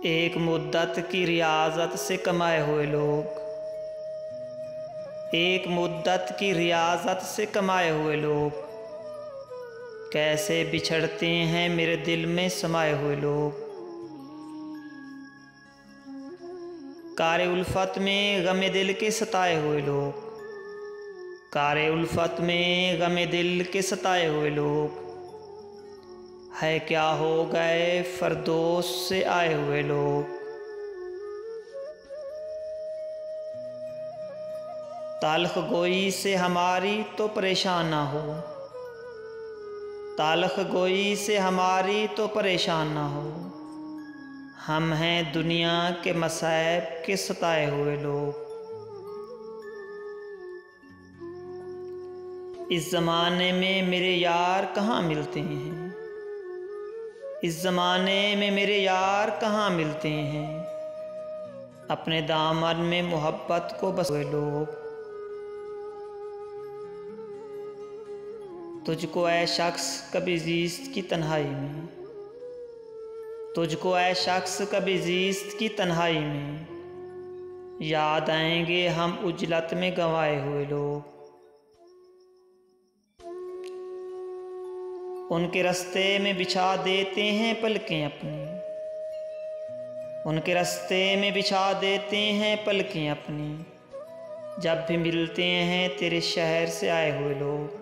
एक मुद्दत की रियाजत से कमाए हुए लोग, एक मुद्दत की रियाजत से कमाए हुए लोग, कैसे बिछड़ते हैं मेरे दिल में समाये हुए लोग। कारे उल्फत में गमे दिल के सताए हुए लोग, कारे उल्फत में गमे दिल के सताए हुए लोग, है क्या हो गए फरदोस से आए हुए लोग। ताल्ख गोई से हमारी तो परेशान ना हो, ताल्ख गोई से हमारी तो परेशान ना हो, हम हैं दुनिया के मसाइब के सताए हुए लोग। इस ज़माने में मेरे यार कहाँ मिलते हैं, इस ज़माने में मेरे यार कहाँ मिलते हैं, अपने दामन में मोहब्बत को बसे लोग। तुझको ऐ शख्स कभी ज़ीस्त की तन्हाई में, तुझको ऐ शख्स कभी ज़ीस्त की तन्हाई में, याद आएंगे हम उजलत में गंवाए हुए लोग। उनके रास्ते में बिछा देते हैं पलकें अपनी, उनके रास्ते में बिछा देते हैं पलकें अपनी, जब भी मिलते हैं तेरे शहर से आए हुए लोग।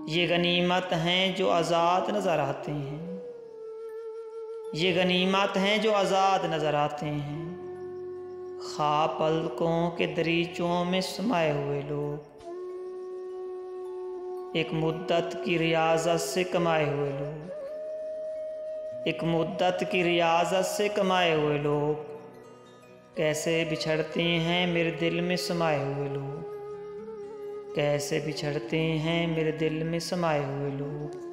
ये गनीमत हैं जो आज़ाद नज़र आते हैं, ये गनीमत हैं जो आज़ाद नज़र आते हैं, ख्वाब पलकों के दरीचों में समाये हुए लोग। एक मुद्दत की रियाजत से कमाए हुए लोग, एक मुद्दत की रियाजत से कमाए हुए लोग, कैसे बिछड़ते हैं मेरे दिल में समाये हुए लोग, कैसे बिछड़ते हैं मेरे दिल में समाये हुए लोग।